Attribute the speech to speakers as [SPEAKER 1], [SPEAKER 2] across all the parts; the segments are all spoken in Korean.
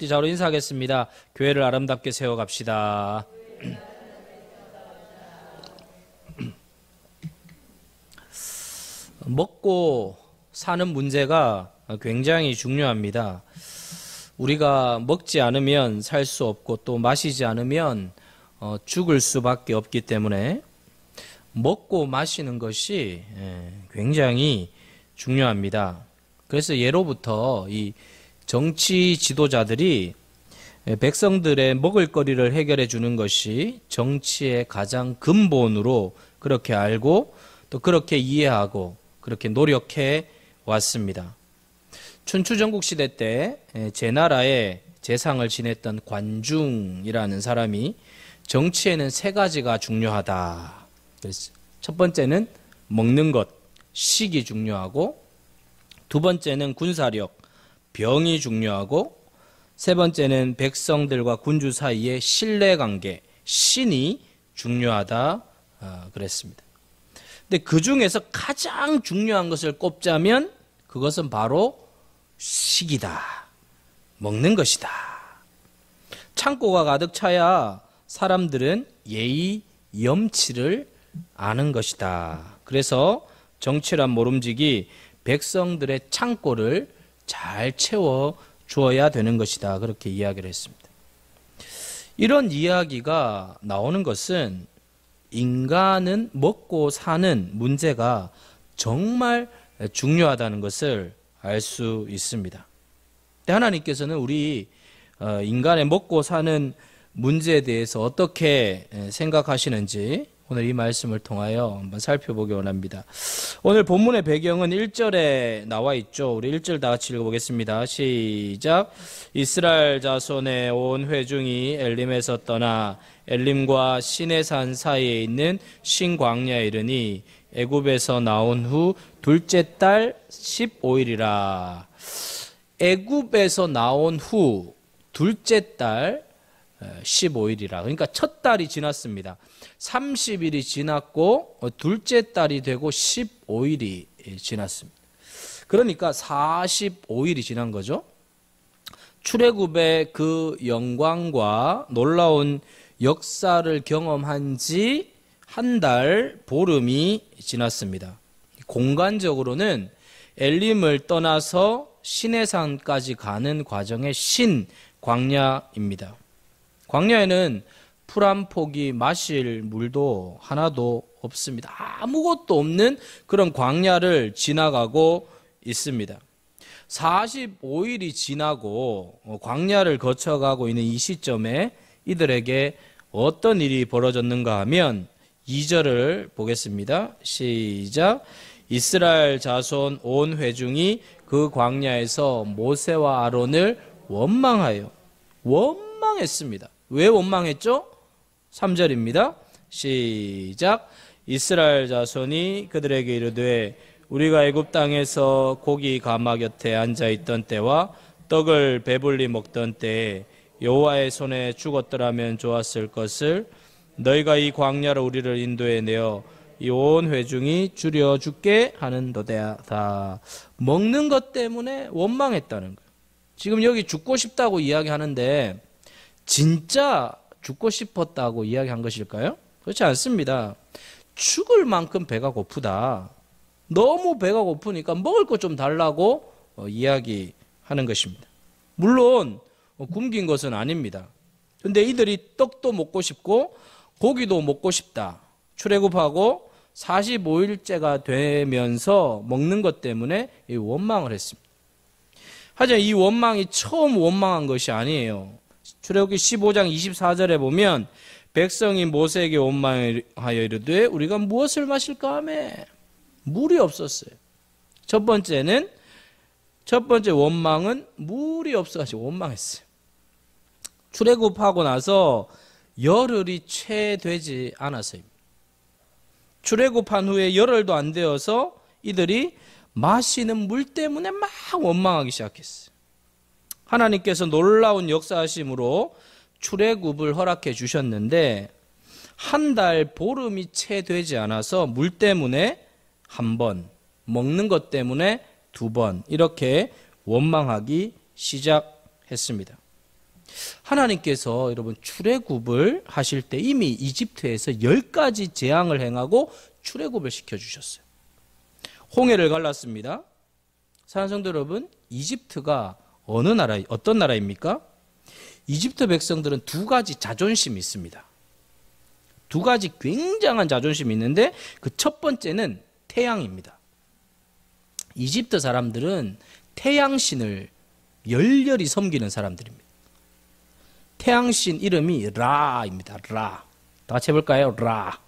[SPEAKER 1] 목지자로 인사하겠습니다. 교회를 아름답게 세워갑시다. 먹고 사는 문제가 굉장히 중요합니다. 우리가 먹지 않으면 살 수 없고 또 마시지 않으면 죽을 수밖에 없기 때문에 먹고 마시는 것이 굉장히 중요합니다. 그래서 예로부터 이 정치 지도자들이 백성들의 먹을거리를 해결해 주는 것이 정치의 가장 근본으로 그렇게 알고 또 그렇게 이해하고 그렇게 노력해 왔습니다. 춘추전국 시대 때 제 나라의 재상을 지냈던 관중이라는 사람이 정치에는 세 가지가 중요하다. 그래서 첫 번째는 먹는 것, 식이 중요하고, 두 번째는 군사력, 병이 중요하고, 세 번째는 백성들과 군주 사이의 신뢰관계, 신이 중요하다 그랬습니다. 근데 그 중에서 가장 중요한 것을 꼽자면 그것은 바로 식이다. 먹는 것이다. 창고가 가득 차야 사람들은 예의, 염치를 아는 것이다. 그래서 정치란 모름지기 백성들의 창고를 잘 채워 주어야 되는 것이다. 그렇게 이야기를 했습니다. 이런 이야기가 나오는 것은 인간은 먹고 사는 문제가 정말 중요하다는 것을 알 수 있습니다. 하나님께서는 우리 인간의 먹고 사는 문제에 대해서 어떻게 생각하시는지 오늘 이 말씀을 통하여 한번 살펴보기 원합니다. 오늘 본문의 배경은 1절에 나와 있죠. 우리 1절 다 같이 읽어보겠습니다. 시작. 이스라엘 자손의 온 회중이 엘림에서 떠나 엘림과 시내산 사이에 있는 신광야에 이르니 애굽에서 나온 후 둘째 달 15일이라. 애굽에서 나온 후 둘째 달 15일이라. 그러니까 첫 달이 지났습니다. 30일이 지났고 둘째 달이 되고 15일이 지났습니다. 그러니까 45일이 지난 거죠. 출애굽의 그 영광과 놀라운 역사를 경험한 지 한 달 보름이 지났습니다. 공간적으로는 엘림을 떠나서 시내산까지 가는 과정의 신광야입니다. 광야에는 풀 한 포기 마실 물도 하나도 없습니다. 아무것도 없는 그런 광야를 지나가고 있습니다. 45일이 지나고 광야를 거쳐가고 있는 이 시점에 이들에게 어떤 일이 벌어졌는가 하면 2절을 보겠습니다. 시작. 이스라엘 자손 온 회중이 그 광야에서 모세와 아론을 원망했습니다. 왜 원망했죠? 3절입니다. 시작. 이스라엘 자손이 그들에게 이르되 우리가 애굽 땅에서 고기 가마 곁에 앉아 있던 때와 떡을 배불리 먹던 때에 여호와의 손에 죽었더라면 좋았을 것을 너희가 이 광야로 우리를 인도해 내어 이 온 회중이 줄여 죽게 하는도다. 먹는 것 때문에 원망했다는 거예요. 지금 여기 죽고 싶다고 이야기하는데 진짜 죽고 싶었다고 이야기한 것일까요? 그렇지 않습니다. 죽을 만큼 배가 고프다. 너무 배가 고프니까 먹을 것 좀 달라고 이야기하는 것입니다. 물론 굶긴 것은 아닙니다. 그런데 이들이 떡도 먹고 싶고 고기도 먹고 싶다. 출애굽하고 45일째가 되면서 먹는 것 때문에 원망을 했습니다. 하지만 이 원망이 처음 원망한 것이 아니에요. 출애굽기 15장 24절에 보면 백성이 모세에게 원망하여 이르되 우리가 무엇을 마실까 하매 물이 없었어요. 첫 번째 원망은 물이 없어가지고 원망했어요. 출애굽하고 나서 열흘이 채 되지 않았어요. 출애굽한 후에 열흘도 안 되어서 이들이 마시는 물 때문에 막 원망하기 시작했어요. 하나님께서 놀라운 역사하심으로 출애굽을 허락해 주셨는데 한 달 보름이 채 되지 않아서 물 때문에 한 번, 먹는 것 때문에 두 번 이렇게 원망하기 시작했습니다. 하나님께서 여러분 출애굽을 하실 때 이미 이집트에서 10가지 재앙을 행하고 출애굽을 시켜주셨어요. 홍해를 갈랐습니다. 사랑하는 성도 여러분, 이집트가 어떤 나라입니까? 이집트 백성들은 두 가지 자존심이 있습니다. 두 가지 굉장한 자존심이 있는데 그 첫 번째는 태양입니다. 이집트 사람들은 태양신을 열렬히 섬기는 사람들입니다. 태양신 이름이 라입니다. 라. 다 같이 해볼까요? 라.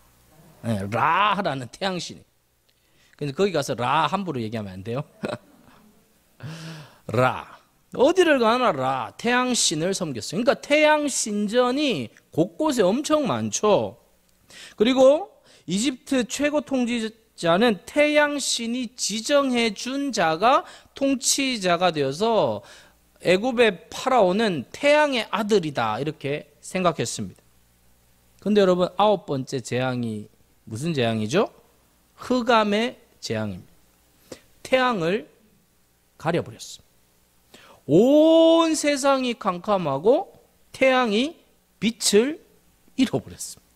[SPEAKER 1] 네, 라라는 태양신이. 근데 거기 가서 라 함부로 얘기하면 안 돼요. 라. 어디를 가나 라. 태양신을 섬겼어요. 그러니까 태양신전이 곳곳에 엄청 많죠. 그리고 이집트 최고 통치자는 태양신이 지정해 준 자가 통치자가 되어서 애굽의 파라오는 태양의 아들이다 이렇게 생각했습니다. 그런데 여러분 9번째 재앙이 무슨 재앙이죠? 흑암의 재앙입니다. 태양을 가려버렸습니다. 온 세상이 캄캄하고 태양이 빛을 잃어버렸습니다.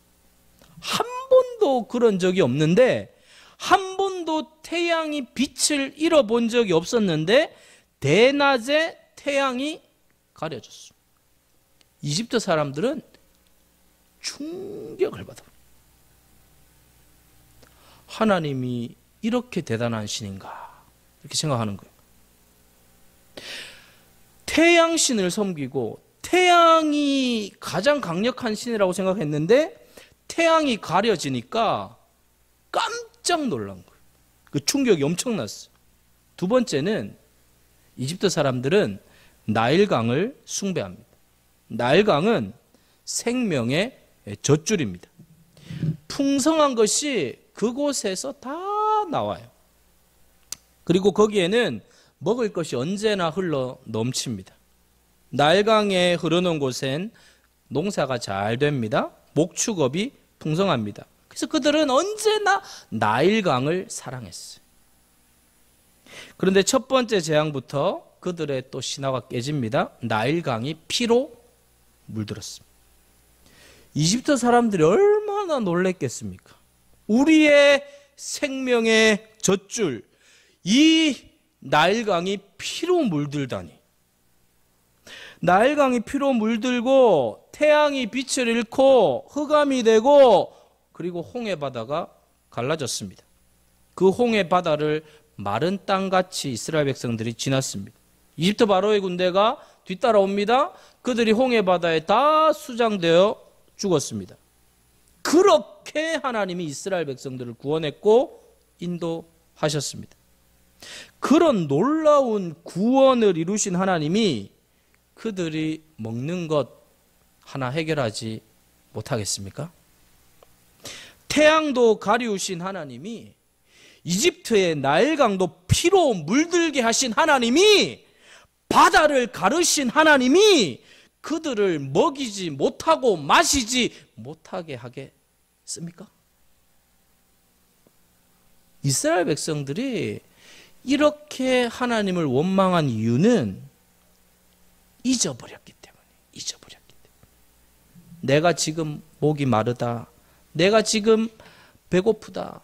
[SPEAKER 1] 한 번도 그런 적이 없는데 한 번도 태양이 빛을 잃어본 적이 없었는데 대낮에 태양이 가려졌습니다. 이집트 사람들은 충격을 받아요. 하나님이 이렇게 대단한 신인가 이렇게 생각하는 거예요. 태양신을 섬기고 태양이 가장 강력한 신이라고 생각했는데 태양이 가려지니까 깜짝 놀란 거예요. 그 충격이 엄청났어요. 두 번째는 이집트 사람들은 나일강을 숭배합니다. 나일강은 생명의 젖줄입니다. 풍성한 것이 그곳에서 다 나와요. 그리고 거기에는 먹을 것이 언제나 흘러 넘칩니다. 나일강에 흐르는 곳엔 농사가 잘 됩니다. 목축업이 풍성합니다. 그래서 그들은 언제나 나일강을 사랑했어요. 그런데 첫 번째 재앙부터 그들의 또 신화가 깨집니다. 나일강이 피로 물들었습니다. 이집트 사람들이 얼마나 놀랬겠습니까? 우리의 생명의 젖줄, 이 나일강이 피로 물들다니. 나일강이 피로 물들고 태양이 빛을 잃고 흑암이 되고 그리고 홍해바다가 갈라졌습니다. 그 홍해바다를 마른 땅같이 이스라엘 백성들이 지났습니다. 이집트 바로의 군대가 뒤따라옵니다. 그들이 홍해바다에 다 수장되어 죽었습니다. 그렇게 하나님이 이스라엘 백성들을 구원했고 인도하셨습니다. 그런 놀라운 구원을 이루신 하나님이 그들이 먹는 것 하나 해결하지 못하겠습니까? 태양도 가리우신 하나님이 이집트의 나일강도 피로 물들게 하신 하나님이 바다를 가르신 하나님이 그들을 먹이지 못하고 마시지 못하게 하겠습니까? 이스라엘 백성들이 이렇게 하나님을 원망한 이유는 잊어버렸기 때문에. 내가 지금 목이 마르다. 내가 지금 배고프다.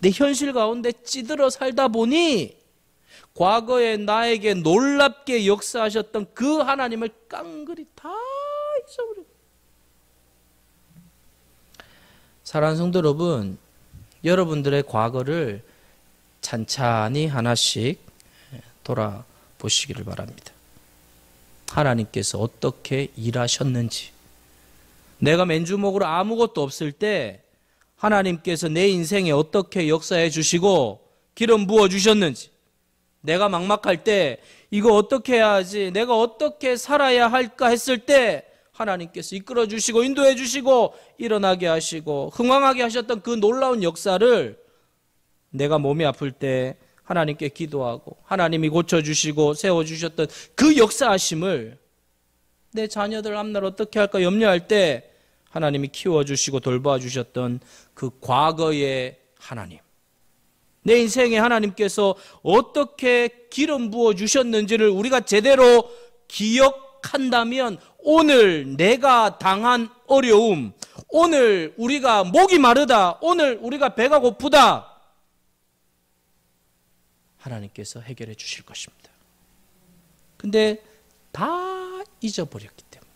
[SPEAKER 1] 내 현실 가운데 찌들어 살다 보니 과거에 나에게 놀랍게 역사하셨던 그 하나님을 깡그리 다 잊어버렸어요. 사랑하는 성도 여러분, 여러분들의 과거를 찬찬히 하나씩 돌아보시기를 바랍니다. 하나님께서 어떻게 일하셨는지, 내가 맨주먹으로 아무것도 없을 때 하나님께서 내 인생에 어떻게 역사해 주시고 기름 부어 주셨는지, 내가 막막할 때 이거 어떻게 해야지, 내가 어떻게 살아야 할까 했을 때 하나님께서 이끌어 주시고 인도해 주시고 일어나게 하시고 흥왕하게 하셨던 그 놀라운 역사를 내가 몸이 아플 때 하나님께 기도하고 하나님이 고쳐주시고 세워주셨던 그 역사하심을 내 자녀들 앞날 어떻게 할까 염려할 때 하나님이 키워주시고 돌봐주셨던 그 과거의 하나님, 내 인생에 하나님께서 어떻게 기름 부어주셨는지를 우리가 제대로 기억하고 기억한다면 오늘 내가 당한 어려움, 오늘 우리가 목이 마르다, 오늘 우리가 배가 고프다, 하나님께서 해결해 주실 것입니다. 근데 다 잊어버렸기 때문에,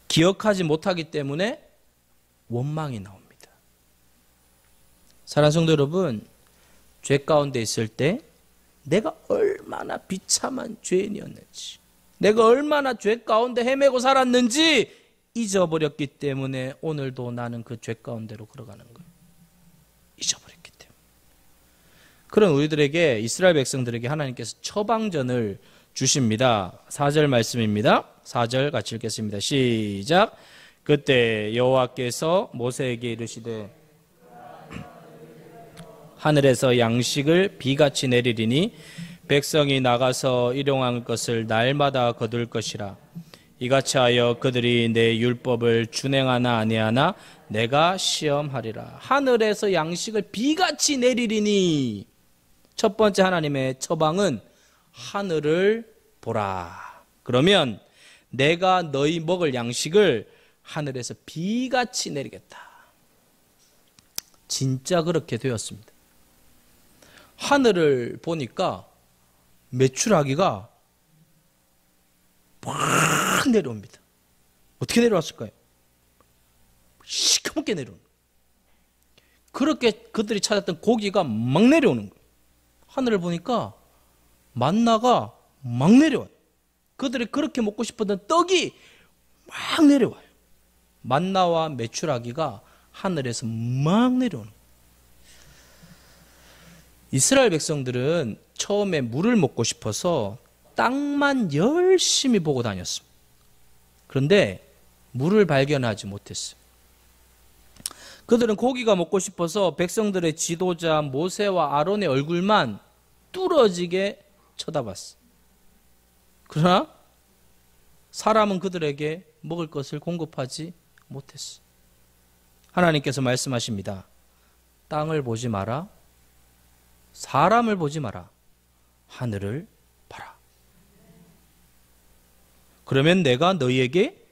[SPEAKER 1] 기억하지 못하기 때문에 원망이 나옵니다. 사랑하는 성도 여러분, 죄 가운데 있을 때 내가 얼마나 비참한 죄인이었는지, 내가 얼마나 죄 가운데 헤매고 살았는지 잊어버렸기 때문에 오늘도 나는 그 죄 가운데로 걸어가는 거예요. 잊어버렸기 때문에. 그런 우리들에게, 이스라엘 백성들에게 하나님께서 처방전을 주십니다. 4절 말씀입니다. 4절 같이 읽겠습니다. 시작. 그때 여호와께서 모세에게 이르시되 하늘에서 양식을 비같이 내리리니 백성이 나가서 일용할 것을 날마다 거둘 것이라. 이같이 하여 그들이 내 율법을 준행하나 아니하나 내가 시험하리라. 하늘에서 양식을 비같이 내리리니, 첫 번째 하나님의 처방은 하늘을 보라. 그러면 내가 너희 먹을 양식을 하늘에서 비같이 내리겠다. 진짜 그렇게 되었습니다. 하늘을 보니까 메추라기가 막 내려옵니다. 어떻게 내려왔을까요? 시커멓게 내려오는 거예요. 그렇게 그들이 찾았던 고기가 막 내려오는 거예요. 하늘을 보니까 만나가 막 내려와요. 그들이 그렇게 먹고 싶었던 떡이 막 내려와요. 만나와 메추라기가 하늘에서 막 내려오는 거예요. 이스라엘 백성들은 처음에 물을 먹고 싶어서 땅만 열심히 보고 다녔습니다. 그런데 물을 발견하지 못했어요. 그들은 고기가 먹고 싶어서 백성들의 지도자 모세와 아론의 얼굴만 뚫어지게 쳐다봤어요. 그러나 사람은 그들에게 먹을 것을 공급하지 못했어요. 하나님께서 말씀하십니다. 땅을 보지 마라. 사람을 보지 마라. 하늘을 봐라. 그러면 내가 너희에게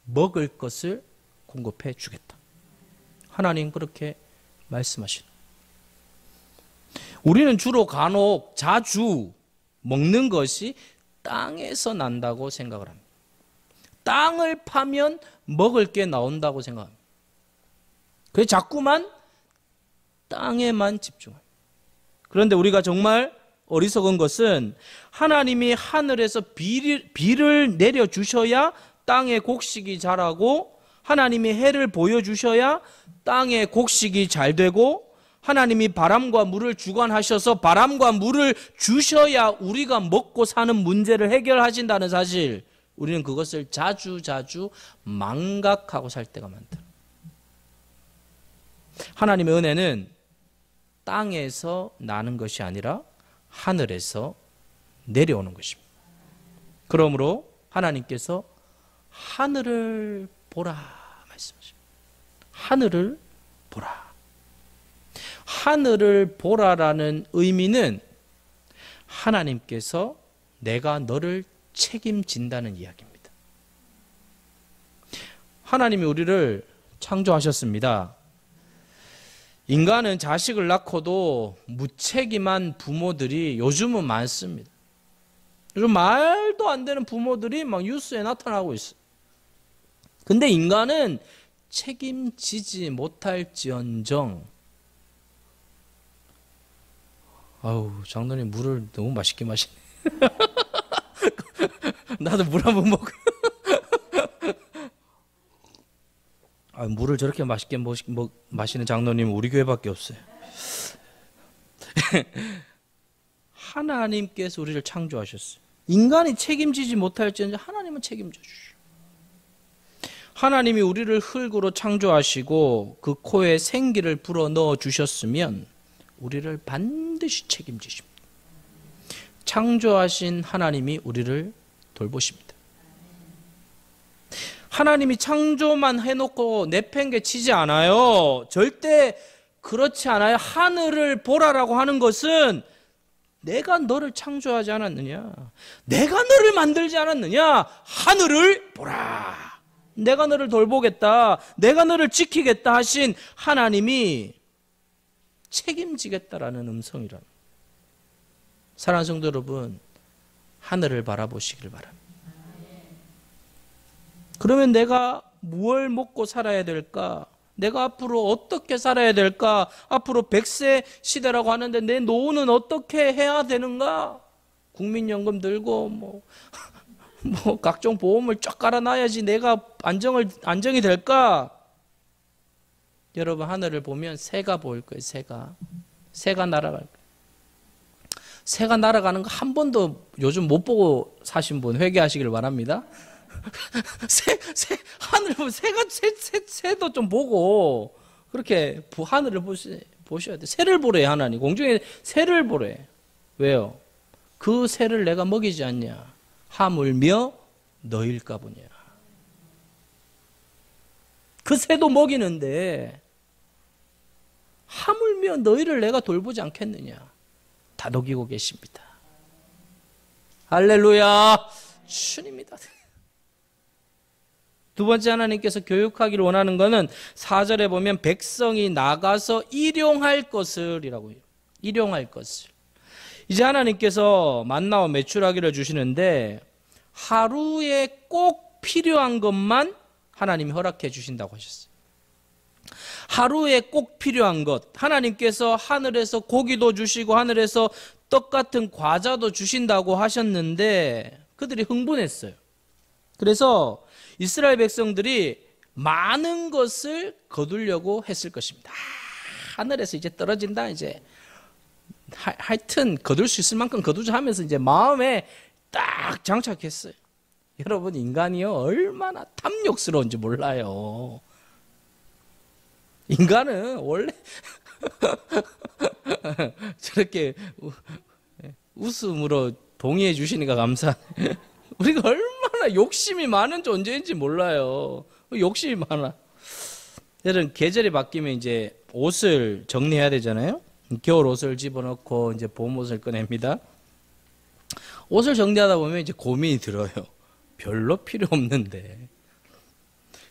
[SPEAKER 1] 먹을 것을 공급해 주겠다. 하나님 그렇게 말씀하시는. 우리는 주로 간혹 자주 먹는 것이 땅에서 난다고 생각을 합니다. 땅을 파면 먹을 게 나온다고 생각합니다. 그래서 자꾸만 땅에만 집중합니다. 그런데 우리가 정말 어리석은 것은 하나님이 하늘에서 비를 내려주셔야 땅에 곡식이 자라고, 하나님이 해를 보여주셔야 땅에 곡식이 잘 되고, 하나님이 바람과 물을 주관하셔서 바람과 물을 주셔야 우리가 먹고 사는 문제를 해결하신다는 사실, 우리는 그것을 자주 망각하고 살 때가 많다. 하나님의 은혜는 땅에서 나는 것이 아니라 하늘에서 내려오는 것입니다. 그러므로 하나님께서 하늘을 보라 말씀하십니다. 하늘을 보라. 하늘을 보라라는 의미는 하나님께서 내가 너를 책임진다는 이야기입니다. 하나님이 우리를 창조하셨습니다. 인간은 자식을 낳고도 무책임한 부모들이 요즘은 많습니다. 요즘 말도 안 되는 부모들이 막 뉴스에 나타나고 있어요. 근데 인간은 책임지지 못할지언정, 아우 장로님 물을 너무 맛있게 마시네. 나도 물 한번 먹고. 물을 저렇게 맛있게 마시는 장로님 우리 교회밖에 없어요. 하나님께서 우리를 창조하셨어요. 인간이 책임지지 못할지언정 하나님은 책임져 주시오. 하나님이 우리를 흙으로 창조하시고 그 코에 생기를 불어넣어 주셨으면 우리를 반드시 책임지십니다. 창조하신 하나님이 우리를 돌보십니다. 하나님이 창조만 해놓고 내팽개치지 않아요. 절대 그렇지 않아요. 하늘을 보라라고 하는 것은 내가 너를 창조하지 않았느냐? 내가 너를 만들지 않았느냐? 하늘을 보라. 내가 너를 돌보겠다. 내가 너를 지키겠다 하신 하나님이 책임지겠다라는 음성이라. 사랑하는 성도 여러분, 하늘을 바라보시길 바랍니다. 그러면 내가 무엇을 먹고 살아야 될까? 내가 앞으로 어떻게 살아야 될까? 앞으로 100세 시대라고 하는데 내 노후는 어떻게 해야 되는가? 국민연금 들고 뭐 각종 보험을 쫙 깔아놔야지 내가 안정이 될까? 여러분, 하늘을 보면 새가 보일 거예요. 새가 날아갈 거예요. 새가 날아가는 거 한 번도 요즘 못 보고 사신 분 회개하시길 바랍니다. 하늘을 보면 새도 좀 보고 그렇게 하늘을 보셔야 돼. 새를 보래, 하나님. 공중에 새를 보래. 왜요? 그 새를 내가 먹이지 않냐? 하물며 너일까 보냐. 그 새도 먹이는데 하물며 너희를 내가 돌보지 않겠느냐. 다독이고 계십니다. 할렐루야. 주님이다. 두 번째, 하나님께서 교육하기를 원하는 것은 4절에 보면 백성이 나가서 일용할 것을 이라고 해요. 일용할 것을. 이제 하나님께서 만나와 메추라기를 주시는데 하루에 꼭 필요한 것만 하나님이 허락해 주신다고 하셨어요. 하루에 꼭 필요한 것. 하나님께서 하늘에서 고기도 주시고 하늘에서 떡 같은 과자도 주신다고 하셨는데 그들이 흥분했어요. 그래서 이스라엘 백성들이 많은 것을 거두려고 했을 것입니다. 하늘에서 이제 떨어진다. 이제 하여튼 거둘 수 있을 만큼 거두자 하면서 이제 마음에 딱 장착했어요. 여러분, 인간이요 얼마나 탐욕스러운지 몰라요. 인간은 원래 저렇게 웃음으로 동의해 주시니까 감사해요. 우리가 얼마나 욕심이 많은 존재인지 몰라요. 욕심이 많아. 여러분, 계절이 바뀌면 이제 옷을 정리해야 되잖아요. 겨울 옷을 집어넣고 이제 봄 옷을 꺼냅니다. 옷을 정리하다 보면 이제 고민이 들어요. 별로 필요 없는데,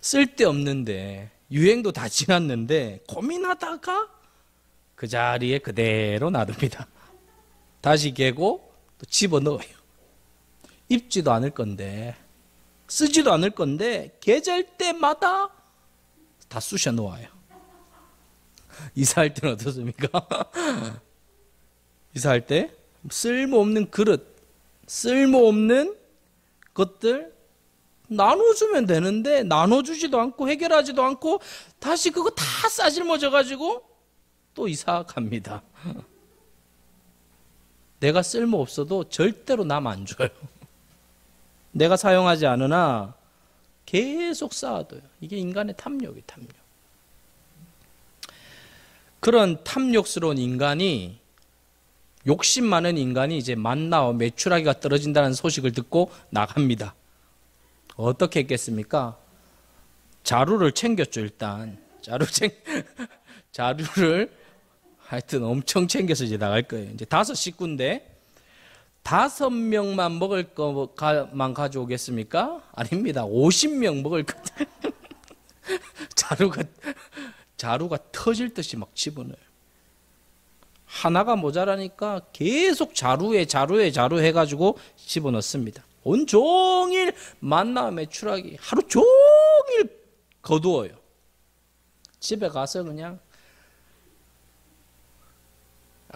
[SPEAKER 1] 쓸데없는데, 유행도 다 지났는데 고민하다가 그 자리에 그대로 놔둡니다. 다시 개고 또 집어넣어요. 입지도 않을 건데, 쓰지도 않을 건데 계절 때마다 다 쑤셔 놓아요. 이사할 때는 어떻습니까? 이사할 때 쓸모없는 그릇, 쓸모없는 것들 나눠주면 되는데 나눠주지도 않고 해결하지도 않고 다시 그거 다 싸질머져가지고 또 이사 갑니다. 내가 쓸모없어도 절대로 남 안 줘요. 내가 사용하지 않으나 계속 쌓아둬요. 이게 인간의 탐욕이에요. 탐욕. 그런 탐욕스러운 인간이, 욕심 많은 인간이 이제 만나와 메추라기가 떨어진다는 소식을 듣고 나갑니다. 어떻게 했겠습니까? 자루를 챙겼죠. 일단 자루를 하여튼 엄청 챙겨서 이제 나갈 거예요. 이제 5식구인데 5명만 먹을 것만 가져오겠습니까? 아닙니다. 50명 먹을 것. 자루가 터질 듯이 막 집어넣어요. 하나가 모자라니까 계속 자루에 해가지고 집어넣습니다. 온종일 만나 메추라기 하루 종일 거두어요. 집에 가서 그냥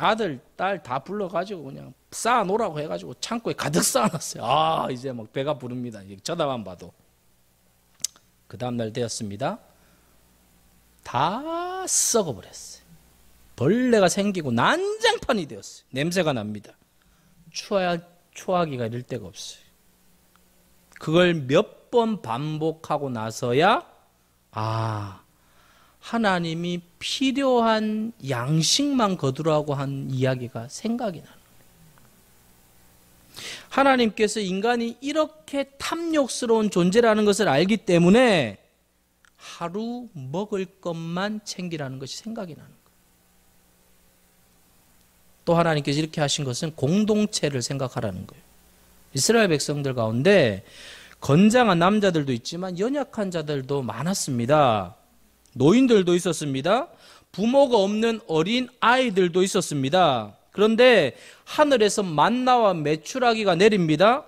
[SPEAKER 1] 아들, 딸 다 불러가지고 그냥 쌓아놓으라고 해가지고 창고에 가득 쌓아놨어요. 아, 이제 막 배가 부릅니다. 쳐다만 봐도. 그 다음날 되었습니다. 다 썩어버렸어요. 벌레가 생기고 난장판이 되었어요. 냄새가 납니다. 추하기가 이를 데가 없어요. 그걸 몇 번 반복하고 나서야 하나님이 필요한 양식만 거두라고 한 이야기가 생각이 나는 거예요. 하나님께서 인간이 이렇게 탐욕스러운 존재라는 것을 알기 때문에 하루 먹을 것만 챙기라는 것이 생각이 나는 거예요. 또 하나님께서 이렇게 하신 것은 공동체를 생각하라는 거예요. 이스라엘 백성들 가운데 건장한 남자들도 있지만 연약한 자들도 많았습니다. 노인들도 있었습니다. 부모가 없는 어린 아이들도 있었습니다. 그런데 하늘에서 만나와 메추라기가 내립니다.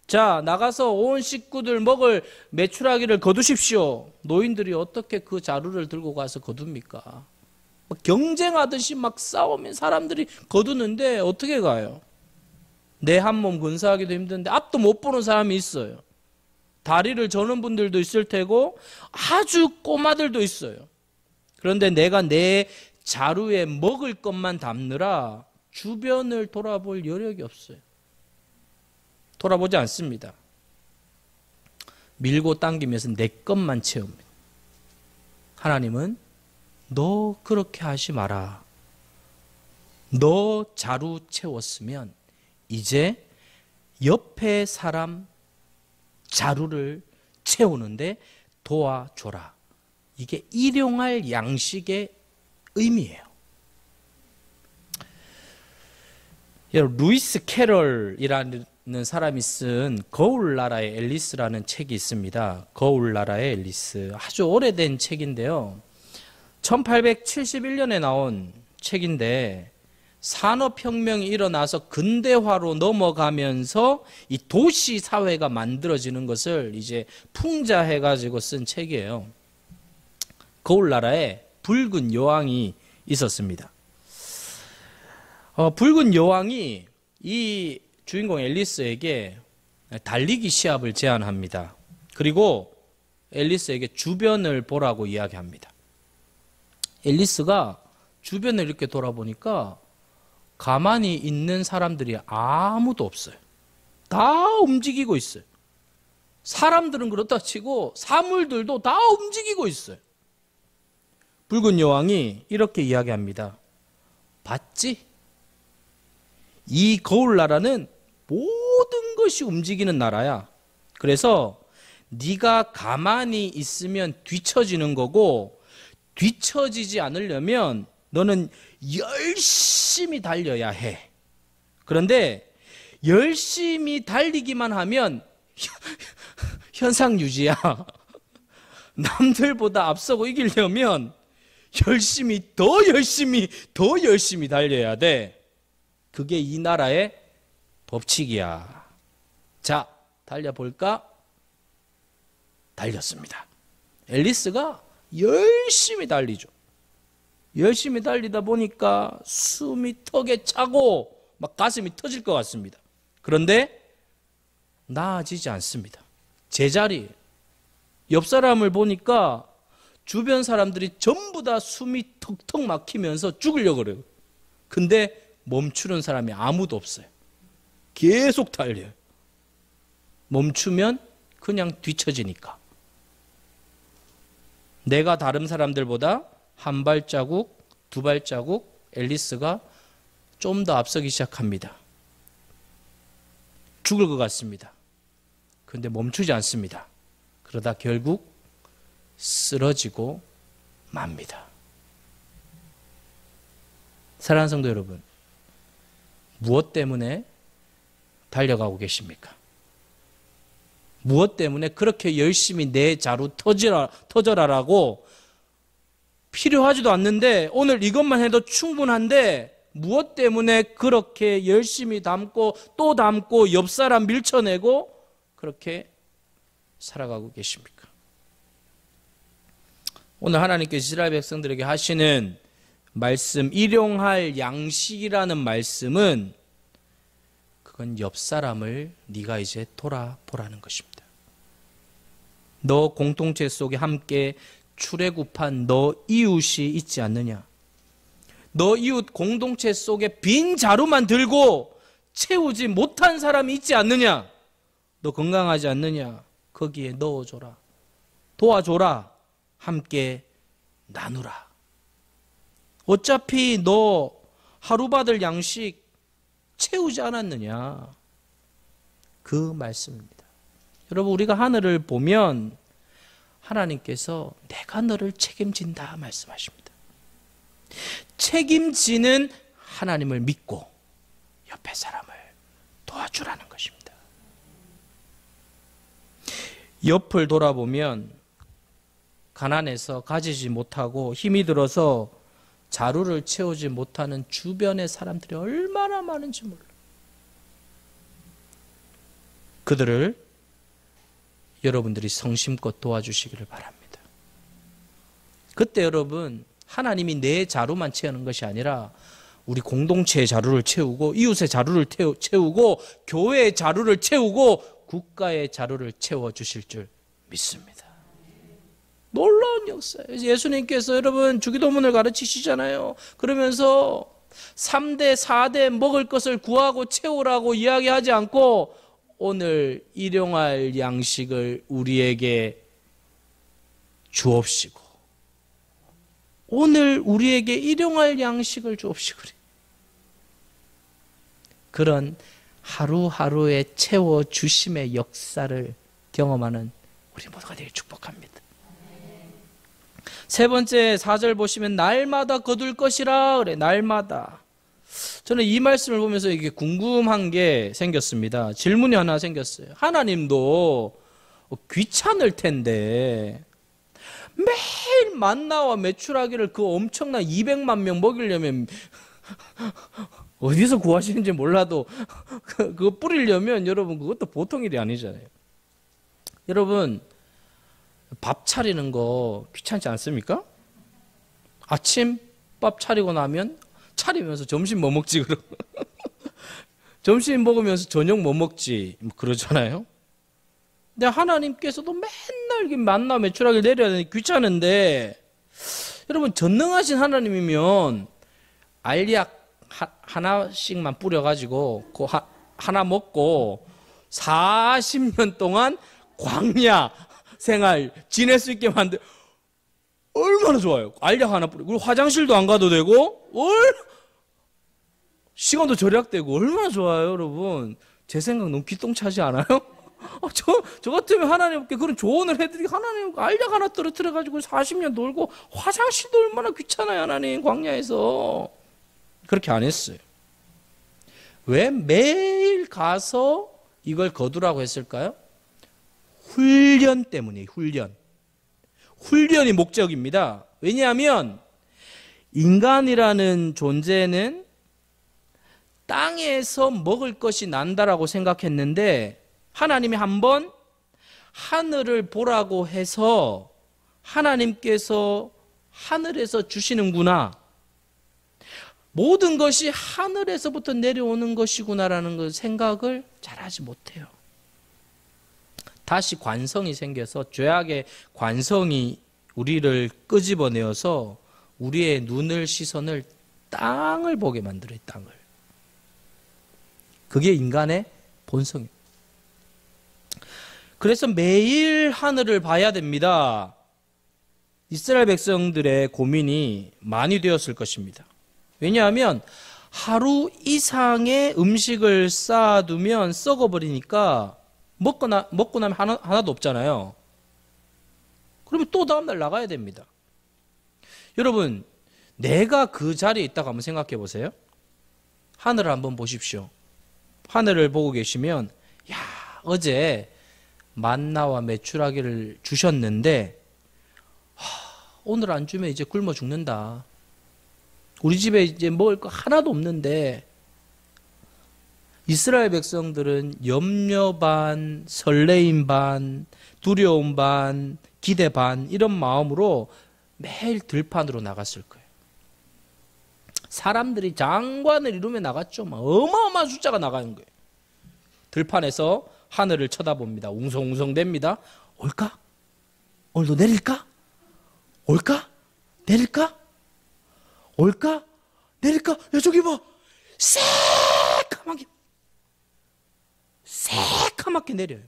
[SPEAKER 1] 자, 나가서 온 식구들 먹을 메추라기를 거두십시오. 노인들이 어떻게 그 자루를 들고 가서 거둡니까? 경쟁하듯이 막 싸우면 사람들이 거두는데 어떻게 가요? 내 한 몸 근사하기도 힘든데 앞도 못 보는 사람이 있어요. 다리를 저는 분들도 있을 테고 아주 꼬마들도 있어요. 그런데 내가 내 자루에 먹을 것만 담느라 주변을 돌아볼 여력이 없어요. 돌아보지 않습니다. 밀고 당기면서 내 것만 채웁니다. 하나님은 너 그렇게 하지 마라. 너 자루 채웠으면 이제 옆에 사람 자루를 채우는데 도와줘라. 이게 일용할 양식의 의미예요. 여러분, 루이스 캐럴이라는 사람이 쓴 거울나라의 앨리스라는 책이 있습니다. 거울나라의 앨리스. 아주 오래된 책인데요. 1871년에 나온 책인데 산업혁명이 일어나서 근대화로 넘어가면서 이 도시 사회가 만들어지는 것을 이제 풍자해가지고 쓴 책이에요. 거울나라에 붉은 여왕이 있었습니다. 붉은 여왕이 이 주인공 앨리스에게 달리기 시합을 제안합니다. 그리고 앨리스에게 주변을 보라고 이야기합니다. 앨리스가 주변을 이렇게 돌아보니까 가만히 있는 사람들이 아무도 없어요. 다 움직이고 있어요. 사람들은 그렇다 치고 사물들도 다 움직이고 있어요. 붉은 여왕이 이렇게 이야기합니다. 봤지? 이 거울나라는 모든 것이 움직이는 나라야. 그래서 네가 가만히 있으면 뒤처지는 거고, 뒤처지지 않으려면 너는 열심히 달려야 해. 그런데 열심히 달리기만 하면 현상 유지야. 남들보다 앞서고 이기려면 더 열심히 달려야 돼. 그게 이 나라의 법칙이야. 자, 달려볼까? 달렸습니다. 앨리스가 열심히 달리죠. 열심히 달리다 보니까 숨이 턱에 차고 막 가슴이 터질 것 같습니다. 그런데 나아지지 않습니다. 제자리 옆 사람을 보니까 주변 사람들이 전부 다 숨이 턱턱 막히면서 죽으려고 그래요. 근데 멈추는 사람이 아무도 없어요. 계속 달려요. 멈추면 그냥 뒤처지니까. 내가 다른 사람들보다 한 발자국, 두 발자국 앨리스가 좀 더 앞서기 시작합니다. 죽을 것 같습니다. 그런데 멈추지 않습니다. 그러다 결국 쓰러지고 맙니다. 사랑하는 성도 여러분, 무엇 때문에 달려가고 계십니까? 무엇 때문에 그렇게 열심히 내 자루 터져라라고 필요하지도 않는데 오늘 이것만 해도 충분한데 무엇 때문에 그렇게 열심히 담고 또 담고 옆 사람 밀쳐내고 그렇게 살아가고 계십니까? 오늘 하나님께서 이스라엘 백성들에게 하시는 말씀, 일용할 양식이라는 말씀은 그건 옆 사람을 네가 이제 돌아보라는 것입니다. 너 공동체 속에 함께 출애굽한 너 이웃이 있지 않느냐? 너 이웃 공동체 속에 빈 자루만 들고 채우지 못한 사람이 있지 않느냐? 너 건강하지 않느냐? 거기에 넣어줘라. 도와줘라. 함께 나누라. 어차피 너 하루 받을 양식 채우지 않았느냐? 그 말씀입니다. 여러분, 우리가 하늘을 보면 하나님께서 내가 너를 책임진다 말씀하십니다. 책임지는 하나님을 믿고 옆에 사람을 도와주라는 것입니다. 옆을 돌아보면 가난해서 가지지 못하고 힘이 들어서 자루를 채우지 못하는 주변의 사람들이 얼마나 많은지 몰라요. 그들을 여러분들이 성심껏 도와주시기를 바랍니다. 그때 여러분, 하나님이 내 자루만 채우는 것이 아니라 우리 공동체의 자루를 채우고 이웃의 자루를 채우고 교회의 자루를 채우고 국가의 자루를 채워주실 줄 믿습니다. 놀라운 역사예요. 예수님께서 여러분 주기도문을 가르치시잖아요. 그러면서 3대 4대 먹을 것을 구하고 채우라고 이야기하지 않고 오늘 일용할 양식을 우리에게 주옵시고 오늘 우리에게 일용할 양식을 주옵시고 그런 하루하루의 채워주심의 역사를 경험하는 우리 모두가 되길 축복합니다. 세 번째 4절 보시면 날마다 거둘 것이라 그래. 날마다. 저는 이 말씀을 보면서 이게 궁금한 게 생겼습니다. 질문이 하나 생겼어요. 하나님도 귀찮을 텐데 매일 만나와 메추라기를 그 엄청난 200만 명 먹이려면 어디서 구하시는지 몰라도 그거 뿌리려면 여러분 그것도 보통 일이 아니잖아요. 여러분 밥 차리는 거 귀찮지 않습니까? 아침 밥 차리고 나면 차리면서 점심 뭐 먹지 그러 점심 먹으면서 저녁 뭐 먹지 그러잖아요. 근데 하나님께서도 맨날 만나 메추라기를 내려야 되니 귀찮은데 여러분 전능하신 하나님이면 알약 하나씩만 뿌려가지고 그 하나 먹고 40년 동안 광야 생활 지낼 수 있게 만들 얼마나 좋아요. 알약 하나 뿌리고 그리고 화장실도 안 가도 되고 시간도 절약되고 얼마나 좋아요. 여러분 제 생각 너무 기똥차지 않아요? 저 같으면 하나님께 그런 조언을 해드리고 하나님 알약 하나 떨어뜨려가지고 40년 놀고 화장실도 얼마나 귀찮아요. 하나님 광야에서 그렇게 안 했어요. 왜 매일 가서 이걸 거두라고 했을까요? 훈련 때문이에요. 훈련이 목적입니다. 왜냐하면 인간이라는 존재는 땅에서 먹을 것이 난다라고 생각했는데 하나님이 한번 하늘을 보라고 해서 하나님께서 하늘에서 주시는구나. 모든 것이 하늘에서부터 내려오는 것이구나라는 그 생각을 잘하지 못해요. 다시 관성이 생겨서 죄악의 관성이 우리를 끄집어내어서 우리의 눈을 시선을 땅을 보게 만들어요. 땅을. 그게 인간의 본성이에요. 그래서 매일 하늘을 봐야 됩니다. 이스라엘 백성들의 고민이 많이 되었을 것입니다. 왜냐하면 하루 이상의 음식을 쌓아두면 썩어버리니까 먹고 나면 하나도 없잖아요. 그러면 또 다음날 나가야 됩니다. 여러분 내가 그 자리에 있다고 한번 생각해 보세요. 하늘을 한번 보십시오. 하늘을 보고 계시면 야 어제 만나와 메추라기를 주셨는데 오늘 안 주면 이제 굶어 죽는다. 우리 집에 이제 먹을 거 하나도 없는데 이스라엘 백성들은 염려 반, 설레임 반, 두려움 반, 기대 반 이런 마음으로 매일 들판으로 나갔을 거예요. 사람들이 장관을 이루며 나갔죠. 막 어마어마한 숫자가 나가는 거예요. 들판에서 하늘을 쳐다봅니다. 웅성웅성댑니다. 올까? 오늘도 내릴까? 올까? 내릴까? 올까? 내릴까? 야 저기 봐. 새카맣게 내려요.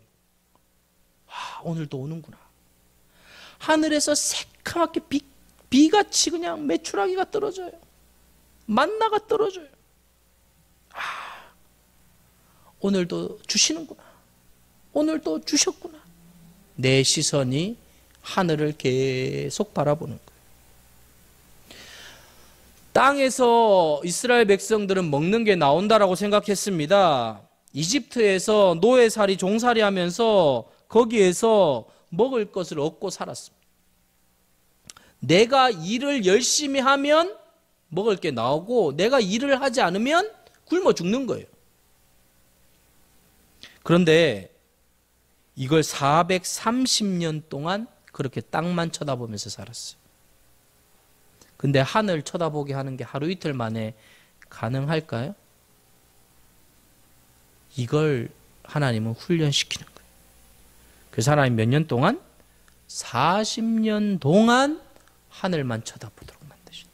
[SPEAKER 1] 오늘도 오는구나. 하늘에서 새카맣게 비같이 그냥 메추라기가 떨어져요. 만나가 떨어져요. 오늘도 주시는구나. 오늘도 주셨구나. 내 시선이 하늘을 계속 바라보는 거예요. 땅에서 이스라엘 백성들은 먹는 게 나온다라고 생각했습니다. 이집트에서 노예살이 종살이 하면서 거기에서 먹을 것을 얻고 살았습니다. 내가 일을 열심히 하면 먹을 게 나오고 내가 일을 하지 않으면 굶어 죽는 거예요. 그런데 이걸 430년 동안 그렇게 땅만 쳐다보면서 살았어요. 근데 하늘 쳐다보게 하는 게 하루 이틀 만에 가능할까요? 이걸 하나님은 훈련시키는 거예요. 그래서 하나님 몇 년 동안? 40년 동안 하늘만 쳐다보도록 만드신.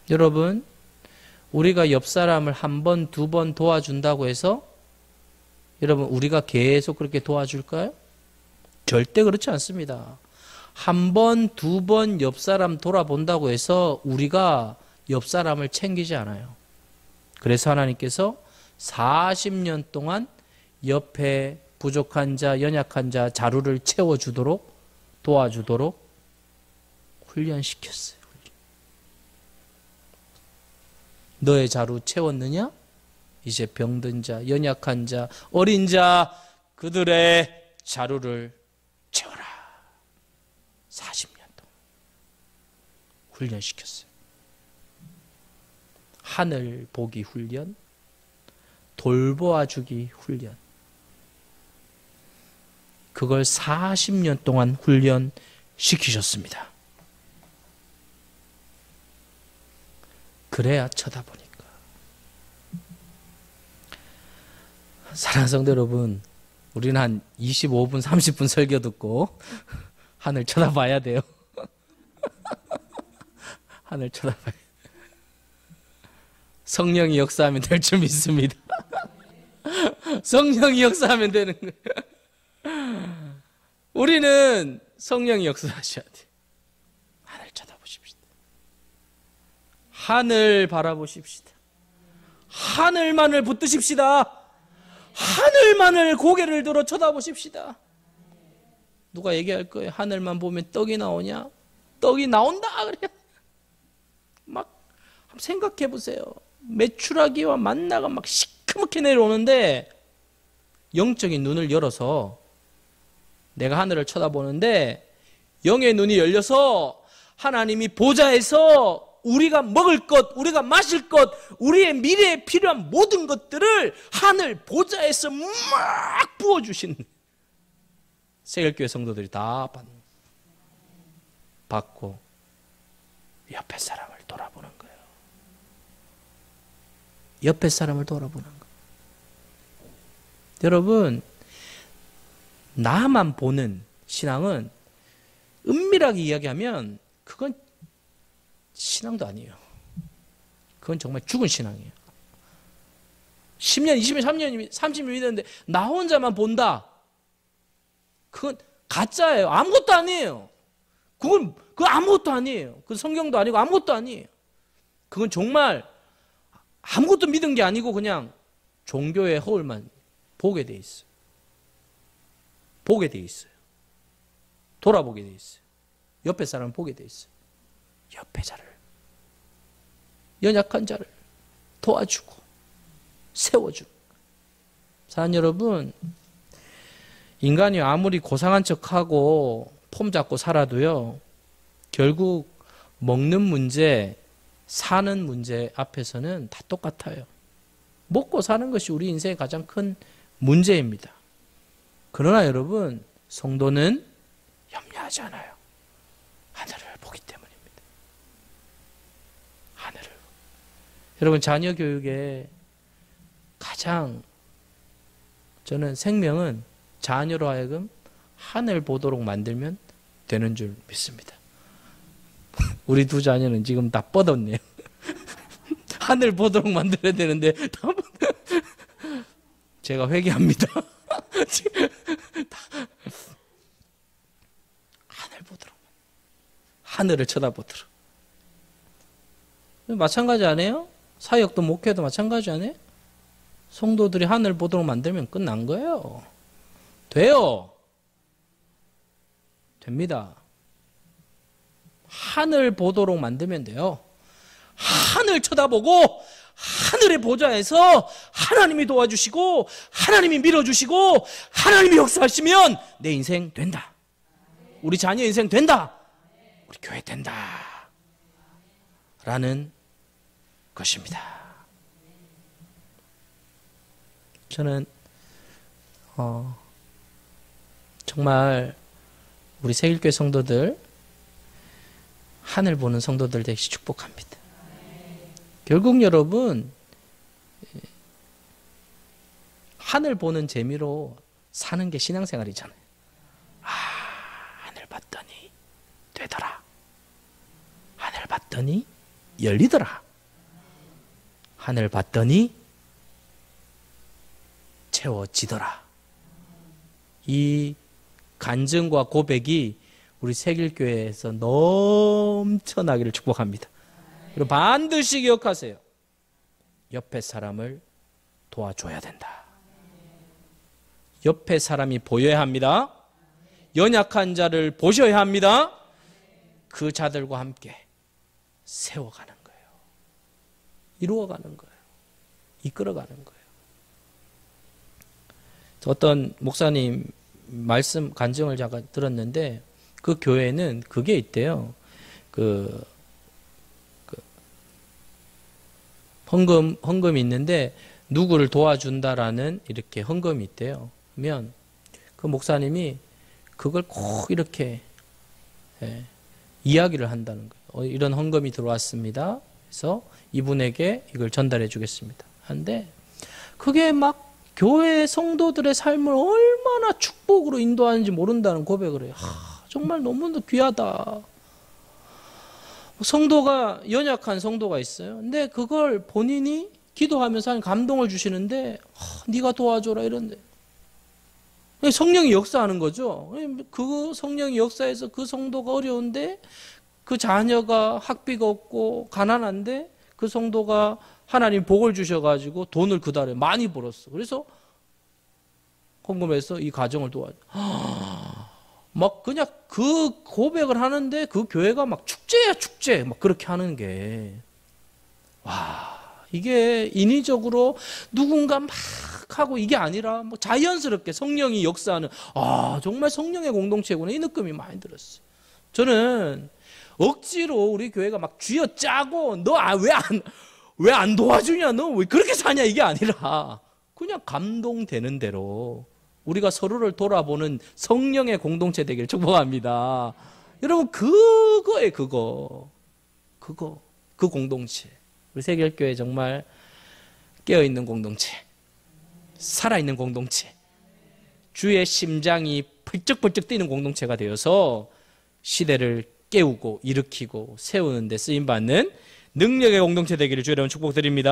[SPEAKER 1] 여러분, 우리가 옆 사람을 한 번, 두 번 도와준다고 해서 여러분 우리가 계속 그렇게 도와줄까요? 절대 그렇지 않습니다. 한 번, 두 번 옆 사람 돌아본다고 해서 우리가 옆 사람을 챙기지 않아요. 그래서 하나님께서 40년 동안 옆에 부족한 자, 연약한 자 자루를 채워주도록 도와주도록 훈련시켰어요. 너의 자루 채웠느냐? 이제 병든 자, 연약한 자, 어린 자 그들의 자루를 채워라. 40년 동안 훈련시켰어요. 하늘 보기 훈련, 돌보아주기 훈련. 그걸 40년 동안 훈련시키셨습니다. 그래야 쳐다보니까. 사랑하는 성도 여러분, 우리는 한 25분, 30분 설교 듣고 하늘 쳐다봐야 돼요. 하늘 쳐다봐야 돼요. 성령이 역사하면 될 줄 믿습니다. 성령이 역사하면 되는 거예요. 우리는 성령이 역사하셔야 돼요. 하늘 쳐다보십시다. 하늘 바라보십시다. 하늘만을 붙드십시다. 하늘만을 고개를 들어 쳐다보십시다. 누가 얘기할 거예요. 하늘만 보면 떡이 나오냐? 떡이 나온다 그래요. 막 한번 생각해 보세요. 메추라기와 만나가 막 시커멓게 내려오는데 영적인 눈을 열어서 내가 하늘을 쳐다보는데 영의 눈이 열려서 하나님이 보좌에서 우리가 먹을 것, 우리가 마실 것, 우리의 미래에 필요한 모든 것들을 하늘 보좌에서 막 부어주신 세겔교회 성도들이 다 받고 옆에 사람을 돌아보는 거예요. 옆에 사람을 돌아보는 거예요. 여러분, 나만 보는 신앙은 은밀하게 이야기하면 그건 신앙도 아니에요. 그건 정말 죽은 신앙이에요. 10년, 20년, 30년, 30년 믿었는데 나 혼자만 본다. 그건 가짜예요. 아무것도 아니에요. 그건 아무것도 아니에요. 그 성경도 아니고 아무것도 아니에요. 그건 정말 아무것도 믿은 게 아니고 그냥 종교의 허울만 보게 돼 있어요. 보게 돼 있어요. 돌아보게 돼 있어요. 옆에 사람을 보게 돼 있어요. 옆에 자를, 연약한 자를 도와주고 세워주고. 사랑하는 여러분, 인간이 아무리 고상한 척하고 폼 잡고 살아도요, 결국 먹는 문제, 사는 문제 앞에서는 다 똑같아요. 먹고 사는 것이 우리 인생의 가장 큰 문제입니다. 그러나 여러분, 성도는 염려하지 않아요. 하늘을 보기 때문입니다. 하늘을. 여러분, 자녀 교육에 가장 저는 생명은 자녀로 하여금 하늘 보도록 만들면 되는 줄 믿습니다. 우리 두 자녀는 지금 다 뻗었네요. 하늘 보도록 만들어야 되는데 제가 회개합니다. 하늘 보도록, 하늘을 쳐다보도록. 마찬가지 아니에요? 사역도 목회도 마찬가지 아니에요? 성도들이 하늘 보도록 만들면 끝난 거예요. 돼요. 됩니다. 하늘 보도록 만들면 돼요. 하늘 쳐다보고 하늘의 보좌에서 하나님이 도와주시고 하나님이 밀어주시고 하나님이 역사하시면 내 인생 된다. 우리 자녀 인생 된다. 우리 교회 된다. 라는 것입니다. 저는 정말 우리 새길교회 성도들 하늘 보는 성도들 되기 축복합니다. 결국 여러분 하늘 보는 재미로 사는 게 신앙생활이잖아요. 하늘 봤더니 되더라. 하늘 봤더니 열리더라. 하늘 봤더니 채워지더라. 이 간증과 고백이 우리 새길교회에서 넘쳐나기를 축복합니다. 그리고 반드시 기억하세요. 옆에 사람을 도와줘야 된다. 옆에 사람이 보여야 합니다. 연약한 자를 보셔야 합니다. 그 자들과 함께 세워가는 거예요. 이루어가는 거예요. 이끌어가는 거예요. 어떤 목사님 말씀 간증을 제가 들었는데 그 교회는 그게 있대요. 헌금이 있는데 누구를 도와준다라는 이렇게 헌금이 있대요. 그러면 그 목사님이 그걸 꼭 이렇게 이야기를 한다는 거예요. 이런 헌금이 들어왔습니다. 그래서 이분에게 이걸 전달해 주겠습니다. 한데 그게 막 교회 성도들의 삶을 얼마나 축복으로 인도하는지 모른다는 고백을 해요. 정말 너무 귀하다. 성도가 연약한 성도가 있어요. 근데 그걸 본인이 기도하면서 하는 감동을 주시는데 네가 도와줘라 이런데 성령이 역사하는 거죠. 그 성령이 역사해서 그 성도가 어려운데 그 자녀가 학비가 없고 가난한데 그 성도가 하나님 복을 주셔가지고 돈을 그 달에 많이 벌었어. 그래서 헌금해서 이 가정을 도와줘. 막 그냥 그 고백을 하는데 그 교회가 막 축제야 축제 막 그렇게 하는 게 이게 인위적으로 누군가 막 하고 이게 아니라 뭐 자연스럽게 성령이 역사하는 정말 성령의 공동체구나 이 느낌이 많이 들었어요. 저는 억지로 우리 교회가 막 쥐어짜고 너 왜 안 도와주냐 너 왜 그렇게 사냐 이게 아니라 그냥 감동되는 대로 우리가 서로를 돌아보는 성령의 공동체 되기를 축복합니다. 여러분 그거예요. 그 공동체. 우리 새길교회 정말 깨어있는 공동체, 살아있는 공동체, 주의 심장이 펄쩍펄쩍 뛰는 공동체가 되어서 시대를 깨우고 일으키고 세우는 데 쓰임받는 능력의 공동체 되기를 주의 이름으로 축복드립니다.